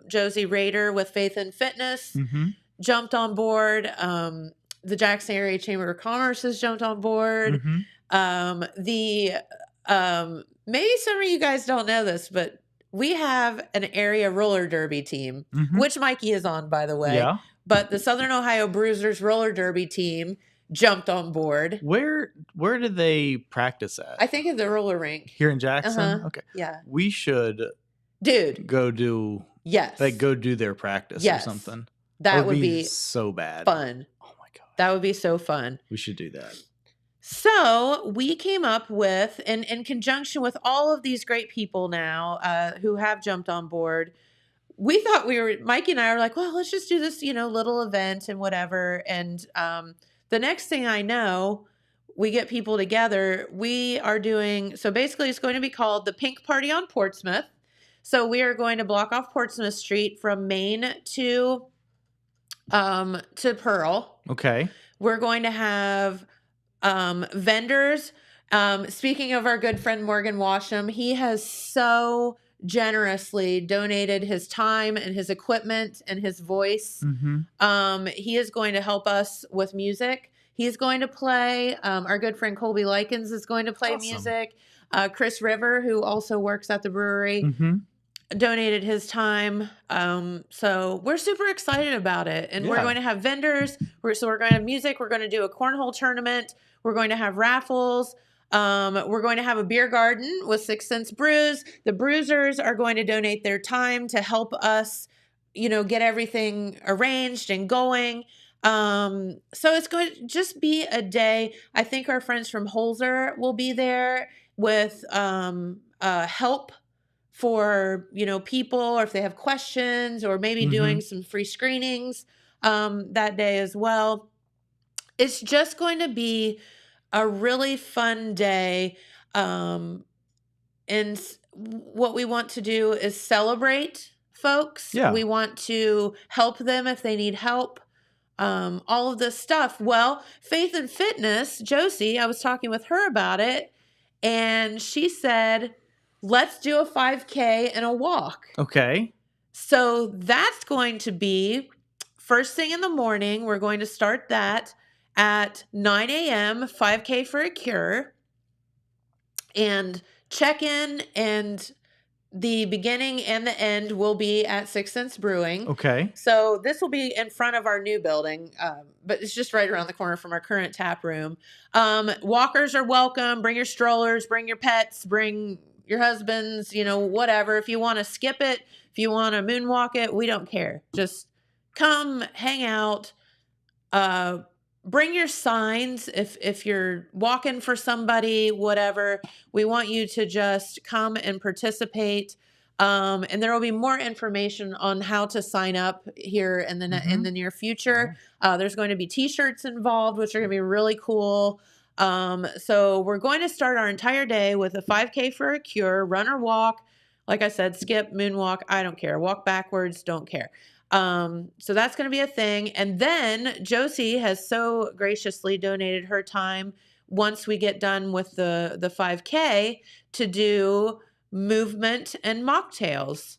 Josie Rader with Faith and Fitness Mm-hmm. jumped on board. The Jackson Area Chamber of Commerce has jumped on board. Mm-hmm. Maybe some of you guys don't know this, but we have an area roller derby team, Mhm. which Mikey is on, by the way. Yeah. But the Southern Ohio Bruisers roller derby team jumped on board. Where did they practice at? I think at the roller rink. Here in Jackson? Uh-huh. Okay. Yeah. We should Dude. go do Yes. go do their practice Yes. or something. That would be so bad. fun. Oh my god. That would be so fun. We should do that. So we came up with, in conjunction with all of these great people now who have jumped on board, we thought Mikey and I were like, well, let's just do this, little event and whatever. And the next thing I know, we get people together. We are doing, so basically it's going to be called the Pink Party on Portsmouth. So we are going to block off Portsmouth Street from Main to Pearl. Okay. We're going to have vendors. Speaking of our good friend Morgan Washam, he has so generously donated his time and his equipment and his voice. Mm-hmm. He is going to help us with music. He's going to play. Our good friend Colby Likens is going to play Awesome. music. Chris River, who also works at the brewery, Mm-hmm. donated his time. So we're super excited about it. And we're Yeah. going to have vendors. We're going to have music. We're going to do a cornhole tournament. We're going to have raffles. We're going to have a beer garden with 6 Cents Brews. The Bruisers are going to donate their time to help us, get everything arranged and going. So it's going to just be a day. I think our friends from Holzer will be there with help for people, or if they have questions, or maybe Mhm. doing some free screenings that day as well. It's just going to be a really fun day. And what we want to do is celebrate folks. Yeah. We want to help them if they need help. All of this stuff. Well, Faith and Fitness, Josie, I was talking with her about it, and she said, let's do a 5K and a walk. Okay. So that's going to be first thing in the morning. We're going to start that at 9 a.m., 5K for a cure. And check-in and the beginning and the end will be at 6 Cents Brewing. Okay. So this will be in front of our new building, but it's just right around the corner from our current tap room. Walkers are welcome. Bring your strollers, bring your pets, bring your husbands, whatever. If you want to skip it, if you want to moonwalk it, we don't care. Just come, hang out. Bring your signs if you're walking for somebody, whatever. We want you to just come and participate. And there will be more information on how to sign up here in the near future. There's going to be t-shirts involved, which are going to be really cool. So we're going to start our entire day with a 5K for a cure, run or walk. Like I said, skip, moonwalk, I don't care. Walk backwards, don't care. So that's going to be a thing. And then Josie has so graciously donated her time once we get done with the 5K to do movement and mocktails.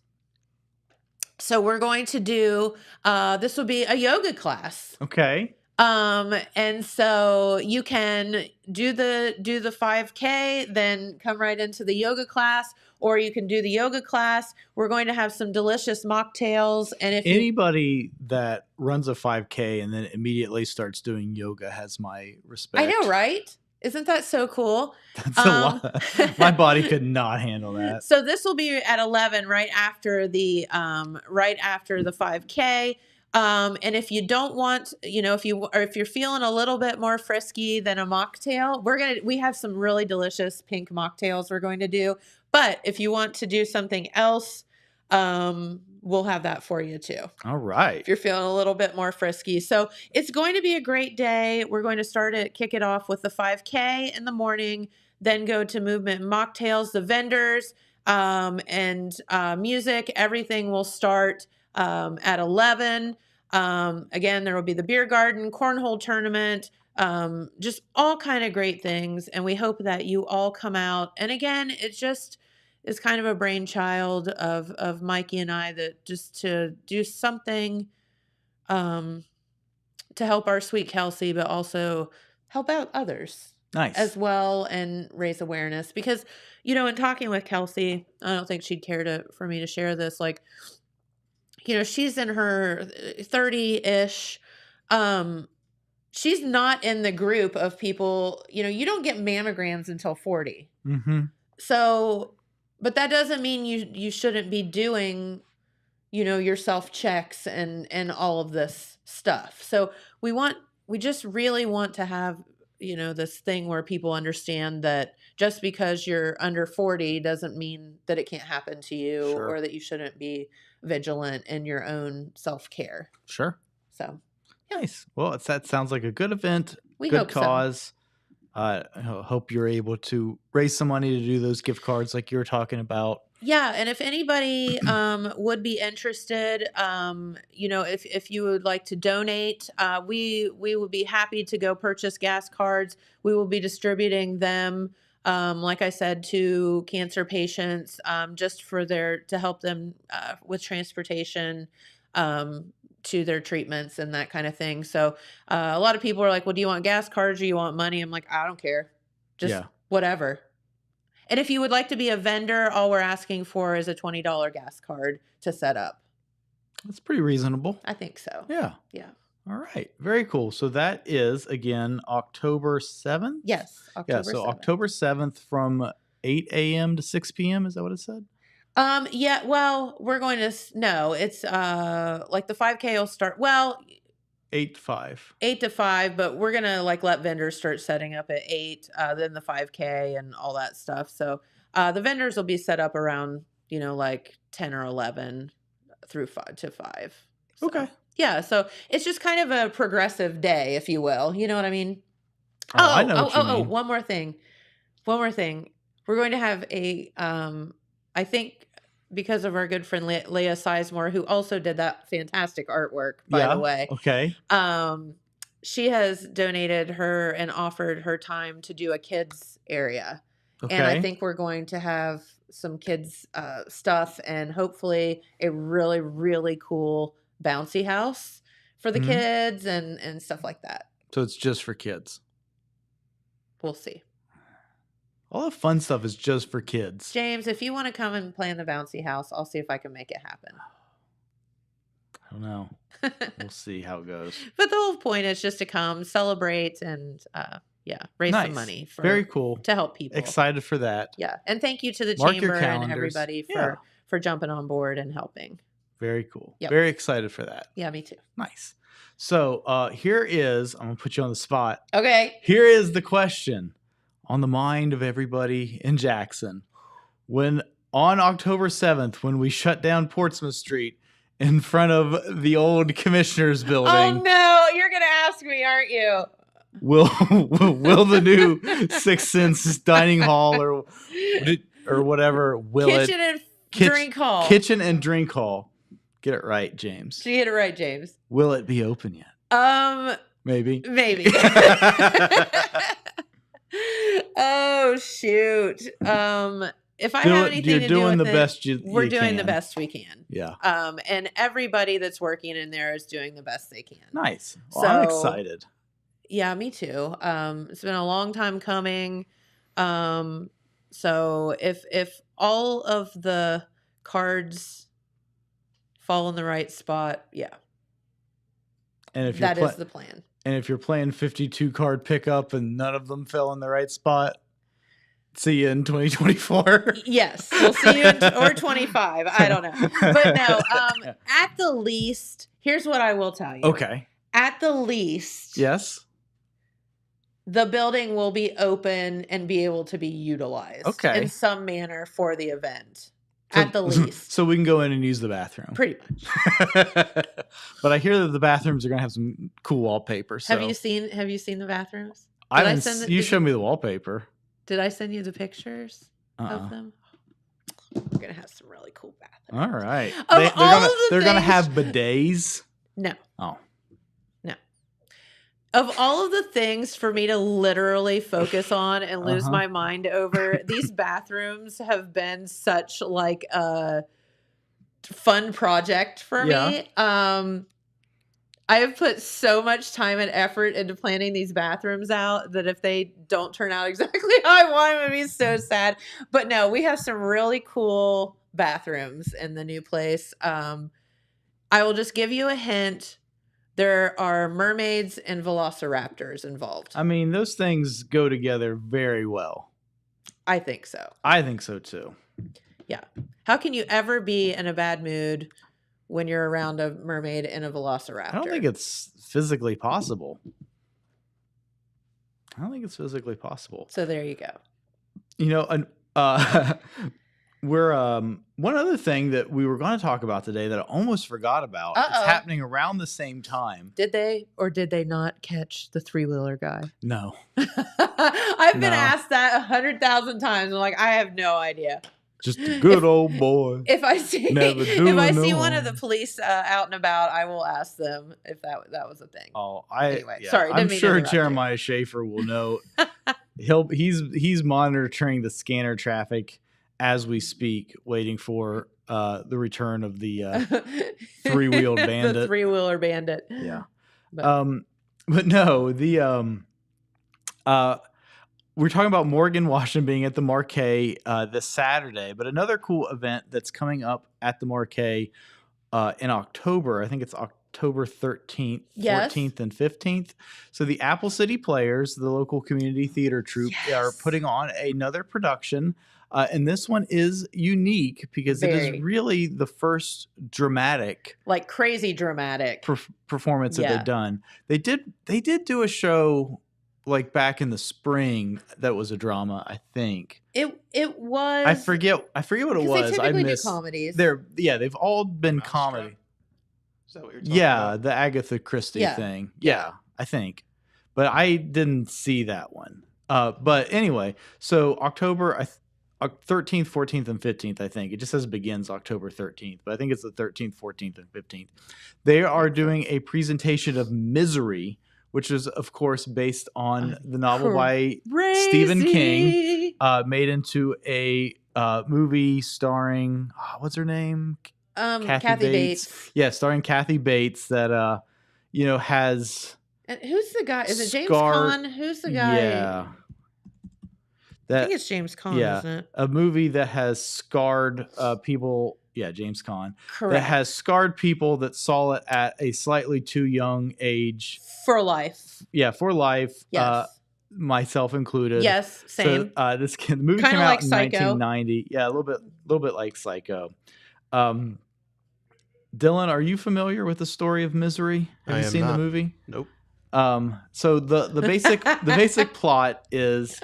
So we're going to do, this will be a yoga class. Okay. And so you can do the 5K, then come right into the yoga class, or you can do the yoga class. We're going to have some delicious mocktails. And if Anybody that runs a 5K and then immediately starts doing yoga has my respect. I know, right? Isn't that so cool? That's a lot. My body could not handle that. So this will be at 11, right after the 5K. And if you don't want, if you're feeling a little bit more frisky than a mocktail, we have some really delicious pink mocktails we're going to do. But if you want to do something else, we'll have that for you too. All right. If you're feeling a little bit more frisky. So it's going to be a great day. We're going to kick it off with the 5K in the morning, then go to movement and mocktails, the vendors, and music. Everything will start at 11. Again, there will be the beer garden, cornhole tournament, just all kind of great things. And we hope that you all come out. And again, it's kind of a brainchild of Mikey and I, that just to do something to help our sweet Kelsey, but also help out others. Nice. As well, and raise awareness. Because, in talking with Kelsey, I don't think she'd care for me to share this. Like, she's in her 30-ish. She's not in the group of people, you don't get mammograms until 40. Mm-hmm. So, but that doesn't mean you shouldn't be doing, your self-checks and all of this stuff. So we just really want to have, this thing where people understand that just because you're under 40 doesn't mean that it can't happen to you. Sure. Or that you shouldn't be vigilant in your own self-care. Sure. So, yeah. Nice. Well, that sounds like a good event. We good hope cause. So. I hope you're able to raise some money to do those gift cards like you were talking about. Yeah, and if anybody would be interested, if you would like to donate, we would be happy to go purchase gas cards. We will be distributing them, like I said, to cancer patients, just to help them with transportation to their treatments and that kind of thing. So a lot of people are like, well, do you want gas cards or you want money? I'm like, I don't care. Just whatever. And if you would like to be a vendor, all we're asking for is a $20 gas card to set up. That's pretty reasonable. I think so. Yeah. Yeah. All right. Very cool. So that is, again, October 7th? Yes. October 7th. October 7th from 8 a.m. to 6 p.m. Is that what it said? Yeah. Well, we're going to, no, it's like the 5K will start, 8 to 5. 8 to 5, but we're going to let vendors start setting up at 8, then the 5K and all that stuff. So the vendors will be set up around, 10 or 11 through 5 to 5. So, okay. Yeah. So it's just kind of a progressive day, if you will. You know what I mean? I know what you mean. One more thing. We're going to have I think because of our good friend Leah Sizemore, who also did that fantastic artwork, by the way. Okay. She has donated her and offered her time to do a kids area. Okay. And I think we're going to have some kids stuff and hopefully a really, really cool bouncy house for the kids and stuff like that. So it's just for kids. We'll see. All the fun stuff is just for kids. James, if you want to come and play in the bouncy house, I'll see if I can make it happen. I don't know. We'll see how it goes. But the whole point is just to come, celebrate, and raise some money. Very cool. To help people. Excited for that. Yeah. And thank you to the Mark chamber and everybody for jumping on board and helping. Very cool. Yep. Very excited for that. Yeah, me too. Nice. So here is, I'm going to put you on the spot. Okay. Here is the question on the mind of everybody in Jackson. When on October 7th, when we shut down Portsmouth Street in front of the old commissioner's building, Oh no, you're gonna ask me, aren't you? will the new Six Sense dining hall or whatever Kitchen and drink hall. kitchen and drink hall, get it right, James? She hit it right, James. Will it be open yet? Maybe. Oh shoot. If I have anything to do with it, we're doing the best we can. Yeah. And everybody that's working in there is doing the best they can. Nice. Well, I'm So- excited. Yeah, me too. It's been a long time coming. So if all of the cards fall in the right spot, yeah, And if that you're is the plan. and if you're playing 52 card pickup and none of them fell in the right spot, see you in 2024. Yes, we'll see you or 25. I don't know, but no. At the least, here's what I will tell you. Okay. At the least, Yes. the building will be open and be able to be utilized Okay. in some manner for the event. At the least, So we can go in and use the bathroom. pretty much. But I hear that the bathrooms are going to have some cool wallpaper. So Have you seen the bathrooms? I did I didn't send it- you did showed me the wallpaper. Did I send you the pictures Uh-uh. of them? We're gonna have some really cool bathrooms. All right. Of They're all gonna of the they're gonna things- have bidets. No, Oh. no. Of all of the things for me to literally focus on and lose Uh-huh. my mind over, these bathrooms have been such like a fun project for Yeah. me. I have put so much time and effort into planning these bathrooms out that if they don't turn out exactly how I want them, it'd be so sad. But no, we have some really cool bathrooms in the new place. I will just give you a hint. There are mermaids and velociraptors involved. I mean, those things go together very well. I think so. I think so too. Yeah. How can you ever be in a bad mood when you're around a mermaid and a velociraptor? I don't think it's physically possible. So there you go. You know, we're one other thing that we were going to talk about today that I almost forgot about. It's Uh-oh. happening around the same time. Did they or did they not catch the three-wheeler guy? No. I've been No. asked that 100,000 times. I'm like, I have no idea. Just a good old boy. If I see Never do if I no see one of the harm. police out and about, I will ask them if that was a thing. Oh, Anyway, sorry, didn't I'm mean to sure interrupt you. Jeremiah Schaefer will know. He's monitoring the scanner traffic as we speak, waiting for the return of the three-wheeled The bandit. three-wheeler bandit. Yeah. But- But no, we're talking about Morgan Washam being at the Markay this Saturday, but another cool event that's coming up at the Markay in October. I think it's October 13th, Yes. 14th, and 15th. So the Apple City Players, the local community theater troupe, are Yes. putting on another production. And this one is unique because it Very. is really the first dramatic Like crazy dramatic. performance that Yeah. they've done. They did do a show like back in the spring that was a drama, I think. It was. I forget what it 'cause was. They I typically missed. do comedies. They've all been Mousetrap? comedy. Is that what you're talking Yeah, about? the Agatha Christie Yeah. thing. Yeah, I think. But I didn't see that one. But anyway, so October 13th, 14th, and 15th, I think. It just says begins October 13th, but I think it's the 13th, 14th, and 15th. They are doing a presentation of Misery, which is, of course, based on the novel by Stephen King, made into a movie starring, what's her name? Kathy Bates. Yeah, starring Kathy Bates that, has... And who's the guy? Is it James Scar- Caan? Who's the guy? Yeah. I think it's James Caan, yeah. isn't it? A movie that has scarred people. Yeah, James Caan. Correct. That has scarred people that saw it at a slightly too young age. For life. Yeah, for life. Yes. Myself included. Yes. Same. So, the movie Kinda came like out in Psycho. 1990. Yeah, a little bit like Psycho. Dylan, are you familiar with the story of Misery? Have I you am seen the not. movie? Nope. So the basic plot is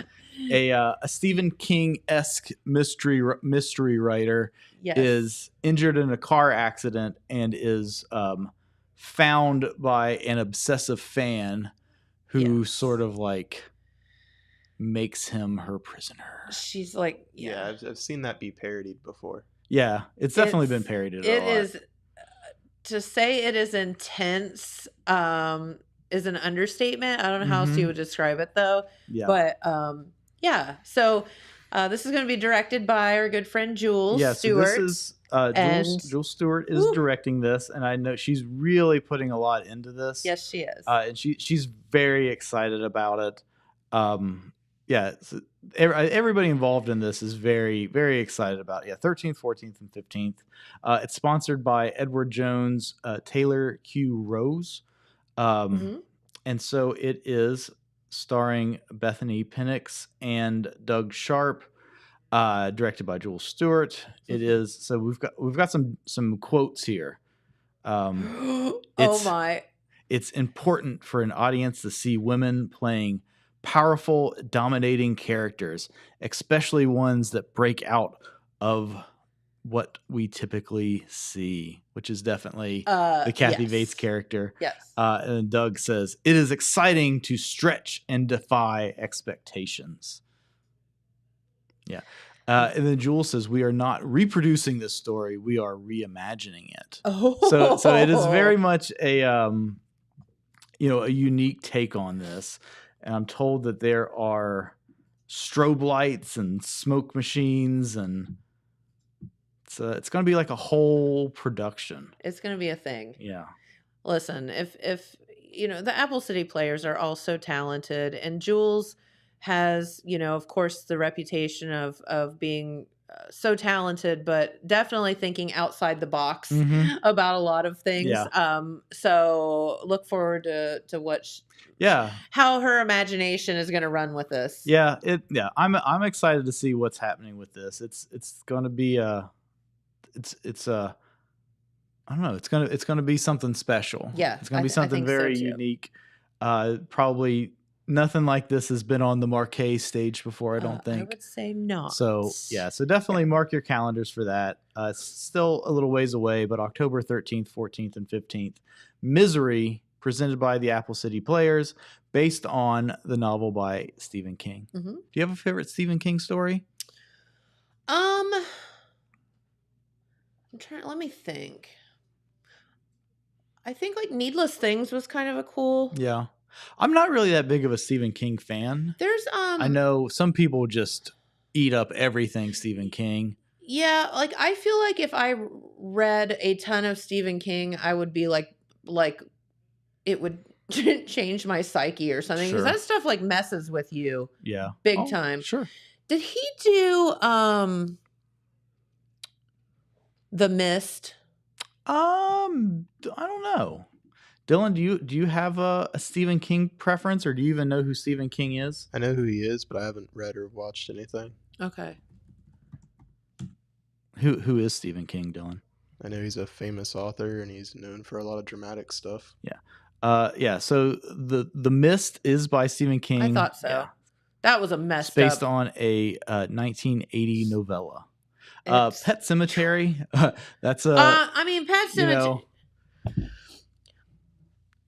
a Stephen King-esque mystery writer Yes. is injured in a car accident and is found by an obsessive fan who Yes. sort of like makes him her prisoner. She's like, Yeah, I've seen that be parodied before. Yeah, it's definitely been parodied. It a lot. is to say it is intense is an understatement. I don't know how else you would describe it though. Yeah. But yeah. So this is going to be directed by our good friend Jules Stewart. So this is Jules Stewart is directing this, and I know she's really putting a lot into this. Yes, she is. And she's very excited about it. So everybody involved in this is very, very excited about it. Yeah, 13th, 14th, and 15th. It's sponsored by Edward Jones, Taylor Q. Rose. And so it is starring Bethany Penix and Doug Sharp, directed by Jules Stewart. It is, so we've got some quotes here. Oh my. It's important for an audience to see women playing powerful, dominating characters, especially ones that break out of what we typically see, which is definitely the Kathy Bates character. Yes. And Doug says, it is exciting to stretch and defy expectations. Yeah. And then Jules says, we are not reproducing this story. We are reimagining it. Oh. So it is very much a unique take on this. And I'm told that there are strobe lights and smoke machines, and it's going to be like a whole production. It's going to be a thing. Yeah. Listen, if the Apple City Players are all so talented, and Jules has, of course, the reputation of being so talented, but definitely thinking outside the box about a lot of things. Yeah. So look forward to what how her imagination is going to run with this. Yeah, I'm excited to see what's happening with this. It's going to be I don't know, it's going to be something special. Yeah. It's going to be something very unique. Probably nothing like this has been on the Markay stage before, I don't think. I would say not. So, so definitely mark your calendars for that. It's still a little ways away, but October 13th, 14th, and 15th. Misery, presented by the Apple City Players, based on the novel by Stephen King. Do you have a favorite Stephen King story? Let me think. I think like Needless Things was kind of a cool. Yeah. I'm not really that big of a Stephen King fan. There's I know some people just eat up everything Stephen King. Yeah, like I feel like if I read a ton of Stephen King, I would be like it would change my psyche or something, because that stuff like messes with you. Yeah. Big time. Sure. Did he do The Mist? I don't know. Dylan, do you have a Stephen King preference, or do you even know who Stephen King is? I know who he is, but I haven't read or watched anything. Okay. Who is Stephen King, Dylan? I know he's a famous author, and he's known for a lot of dramatic stuff. Yeah. So the Mist is by Stephen King. I thought so. Yeah. That was a mess. It's based on a 1980 novella. Pet Sematary. That's a. I mean, Pet Sematary.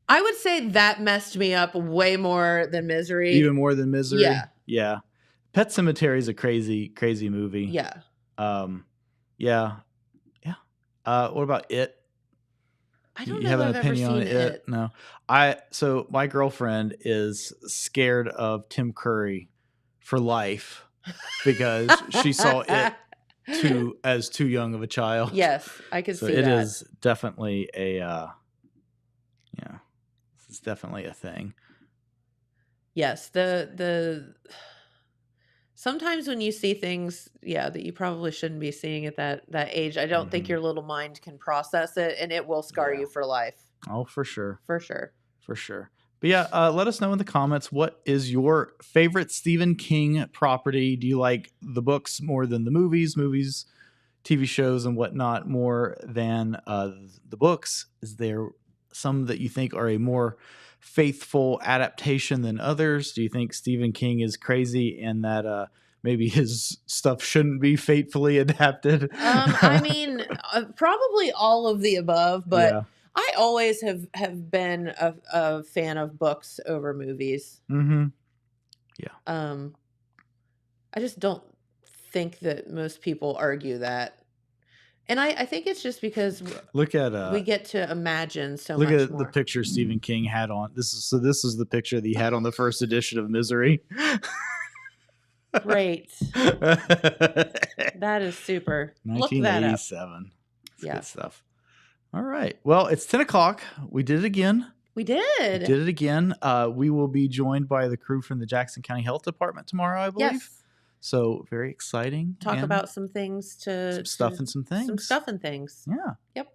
I would say that messed me up way more than Misery. Even more than Misery. Yeah. Yeah. Pet Sematary is a crazy, crazy movie. Yeah. Yeah. What about It? I don't You know have if an I've ever opinion on seen It? It. No. So my girlfriend is scared of Tim Curry for life because she saw It as too young of a child. Yes, I could see that. It is definitely it's definitely a thing. Yes, the sometimes when you see things, that you probably shouldn't be seeing at that age, I don't think your little mind can process it, and it will scar you for life. Oh, for sure. For sure. For sure. But yeah, let us know in the comments, what is your favorite Stephen King property? Do you like the books more than the movies, TV shows, and whatnot more than the books? Is there some that you think are a more faithful adaptation than others? Do you think Stephen King is crazy and that maybe his stuff shouldn't be faithfully adapted? I mean, probably all of the above, but Yeah. I always have been a fan of books over movies. Mm-hmm. I just don't think that most people argue that. And I think it's just because Look at we get to imagine so look much at more. the picture Stephen King had on this is the picture that he had on the first edition of Misery. Great. That is super. Look that up. 1987. That's Yeah. good stuff. All right. Well, it's 10 o'clock. We did it again. We did. Did it again. We will be joined by the crew from the Jackson County Health Department tomorrow, I believe. Yes. So very exciting. Talk and about some things some stuff and some things. Some stuff and things. Yeah. Yep.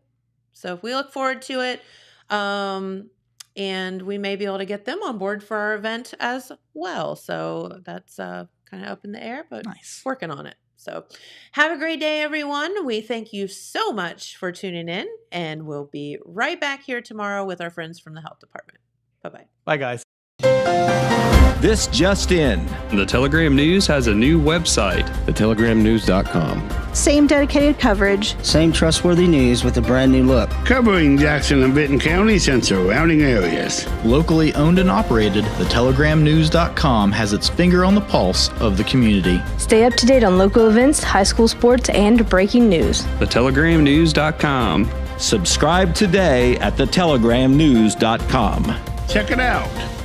So we look forward to it. And we may be able to get them on board for our event as well. So that's kind of up in the air, but Nice. working on it. So have a great day, everyone. We thank you so much for tuning in, and we'll be right back here tomorrow with our friends from the health department. Bye-bye. Bye, guys. This just in. The Telegram News has a new website. thetelegramnews.com. Same dedicated coverage. Same trustworthy news with a brand new look. Covering Jackson and Benton counties and surrounding areas. Locally owned and operated, thetelegramnews.com has its finger on the pulse of the community. Stay up to date on local events, high school sports, and breaking news. thetelegramnews.com. Subscribe today at thetelegramnews.com. Check it out.